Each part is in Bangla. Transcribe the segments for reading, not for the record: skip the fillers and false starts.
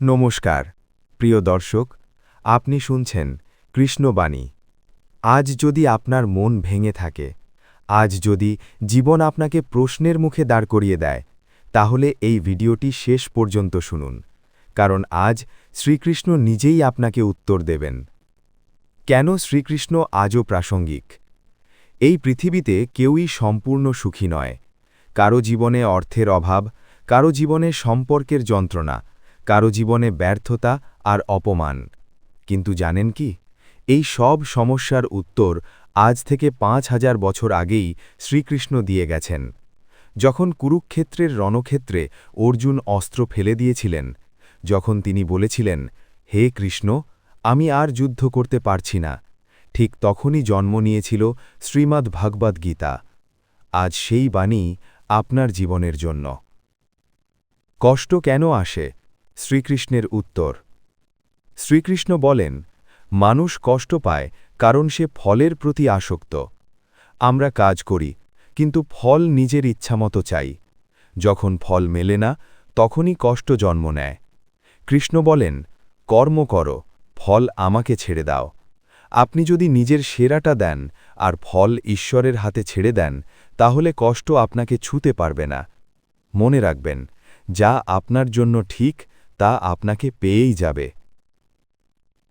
নমস্কার প্রিয় দর্শক, আপনি শুনছেন কৃষ্ণবাণী। আজ যদি আপনার মন ভেঙে থাকে, আজ যদি জীবন আপনাকে প্রশ্নের মুখে দাঁড় করিয়ে দেয়, তাহলে এই ভিডিওটি শেষ পর্যন্ত শুনুন, কারণ আজ শ্রীকৃষ্ণ নিজেই আপনাকে উত্তর দেবেন। কেন শ্রীকৃষ্ণ আজও প্রাসঙ্গিক? এই পৃথিবীতে কেউই সম্পূর্ণ সুখী নয়। কারো জীবনে অর্থের অভাব, কারো জীবনে সম্পর্কের যন্ত্রণা, কারো জীবনে ব্যর্থতা আর অপমান। কিন্তু জানেন কি, এই সব সমস্যার উত্তর আজ থেকে ৫,০০০ বছর আগেই শ্রীকৃষ্ণ দিয়ে গেছেন। যখন কুরুক্ষেত্রের রণক্ষেত্রে অর্জুন অস্ত্র ফেলে দিয়েছিলেন, যখন তিনি বলেছিলেন, হে কৃষ্ণ, আমি আর যুদ্ধ করতে পারছি না, ঠিক তখনই জন্ম নিয়েছিল শ্রীমদ্ ভাগবত গীতা। আজ সেই বাণী আপনার জীবনের জন্য। কষ্ট কেন আসে? শ্রীকৃষ্ণের উত্তর। শ্রীকৃষ্ণ বলেন, মানুষ কষ্ট পায় কারণ সে ফলের প্রতি আসক্ত। আমরা কাজ করি, কিন্তু ফল নিজের ইচ্ছামতো চাই। যখন ফল মেলে না, তখনই কষ্ট জন্ম নেয়। কৃষ্ণ বলেন, কর্ম করো, ফল আমাকে ছেড়ে দাও। আপনি যদি নিজের সেরাটা দেন আর ফল ঈশ্বরের হাতে ছেড়ে দেন, তাহলে কষ্ট আপনাকে ছুঁতে পারবে না। মনে রাখবেন, যা আপনার জন্য ঠিক তা আপনাকে পেয়েই যাবে।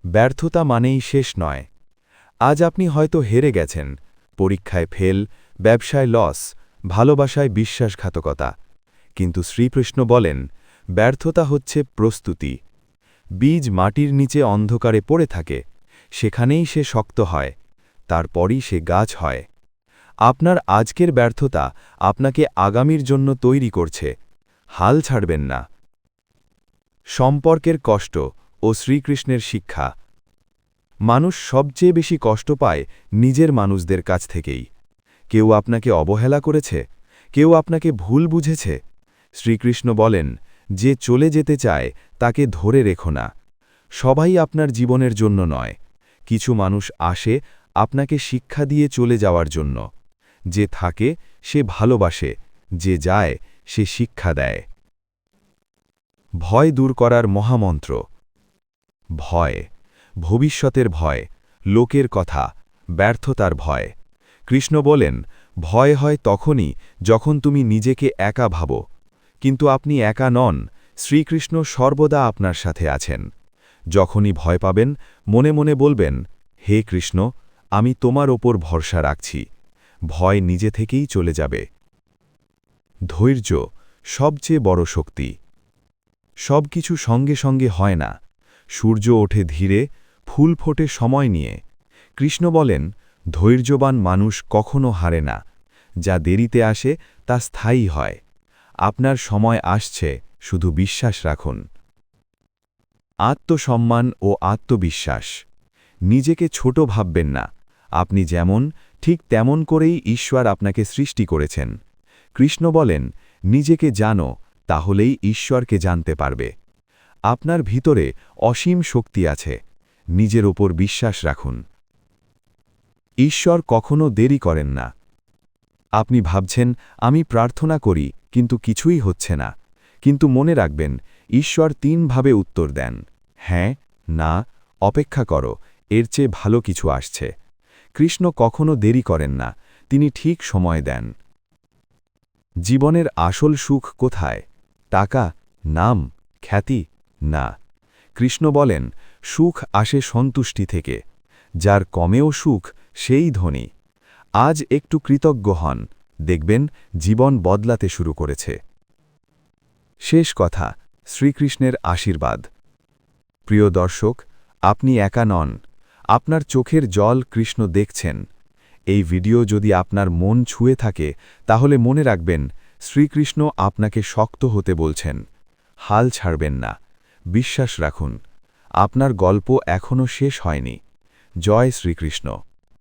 ব্যর্থতা মানেই শেষ নয়। আজ আপনি হয়তো হেরে গেছেন, পরীক্ষায় ফেল, ব্যবসায় লস, ভালোবাসায় বিশ্বাসঘাতকতা। কিন্তু শ্রীকৃষ্ণ বলেন, ব্যর্থতা হচ্ছে প্রস্তুতি। বীজ মাটির নিচে অন্ধকারে পড়ে থাকে, সেখানেই সে শক্ত হয়, তারপরই সে গাছ হয়। আপনার আজকের ব্যর্থতা আপনাকে আগামীর জন্য তৈরি করছে। হাল ছাড়বেন না। সম্পর্কের কষ্ট ও শ্রীকৃষ্ণের শিক্ষা। মানুষ সবচেয়ে বেশি কষ্ট পায় নিজের মানুষদের কাছ থেকেই। কেউ আপনাকে অবহেলা করেছে, কেউ আপনাকে ভুল বুঝেছে। শ্রীকৃষ্ণ বলেন, যে চলে যেতে চায় তাকে ধরে রেখো না। সবাই আপনার জীবনের জন্য নয়। কিছু মানুষ আসে আপনাকে শিক্ষা দিয়ে চলে যাওয়ার জন্য। যে থাকে সে ভালোবাসে, যে যায় সে শিক্ষা দেয়। ভয় দূর করার মহামন্ত্র। ভয়, ভবিষ্যতের ভয়, লোকের কথা, ব্যর্থতার ভয়। কৃষ্ণ বলেন, ভয় হয় তখনই যখন তুমি নিজেকে একা ভাবো। কিন্তু আপনি একা নন, শ্রীকৃষ্ণ সর্বদা আপনার সাথে আছেন। যখনই ভয় পাবেন, মনে মনে বলবেন, হে কৃষ্ণ, আমি তোমার ওপর ভরসা রাখছি। ভয় নিজে থেকেই চলে যাবে। ধৈর্য, সবচেয়ে বড় শক্তি। সব কিছু সঙ্গে সঙ্গে হয় না। সূর্য ওঠে ধীরে, ফুল ফোটে সময় নিয়ে। কৃষ্ণ বলেন, ধৈর্যবান মানুষ কখনো হারে না। যা দেরিতে আসে তা স্থায়ী হয়। আপনার সময় আসছে, শুধু বিশ্বাস রাখুন। আত্মসম্মান ও আত্মবিশ্বাস। নিজেকে ছোট ভাববেন না। আপনি যেমন, ঠিক তেমন করেই ঈশ্বর আপনাকে সৃষ্টি করেছেন। কৃষ্ণ বলেন, নিজেকে জানো, তাহলেই ঈশ্বরকে জানতে পারবে। আপনার ভিতরে অসীম শক্তি আছে। নিজের ওপর বিশ্বাস রাখুন। ঈশ্বর কখনো দেরি করেন না। আপনি ভাবছেন, আমি প্রার্থনা করি, কিন্তু কিছুই হচ্ছে না। কিন্তু মনে রাখবেন, ঈশ্বর ৩ ভাবে উত্তর দেন: হ্যাঁ, না, অপেক্ষা করো, এর চেয়ে ভালো কিছু আসছে। কৃষ্ণ কখনো দেরি করেন না, তিনি ঠিক সময় দেন। জীবনের আসল সুখ কোথায়? টাকা, নাম, খ্যাতি? না। কৃষ্ণ বলেন, সুখ আসে সন্তুষ্টি থেকে। যার কমেও সুখ, সেই ধনী। আজ একটু কৃতজ্ঞ হন, দেখবেন জীবন বদলাতে শুরু করেছে। শেষ কথা, শ্রীকৃষ্ণের আশীর্বাদ। প্রিয় দর্শক, আপনি একা নন। আপনার চোখের জল কৃষ্ণ দেখছেন। এই ভিডিও যদি আপনার মন ছুঁয়ে থাকে, তাহলে মনে রাখবেন, শ্রীকৃষ্ণ আপনাকে শক্ত হতে বলছেন। হাল ছাড়বেন না। বিশ্বাস রাখুন। আপনার গল্প এখনও শেষ হয়নি। জয় শ্রীকৃষ্ণ।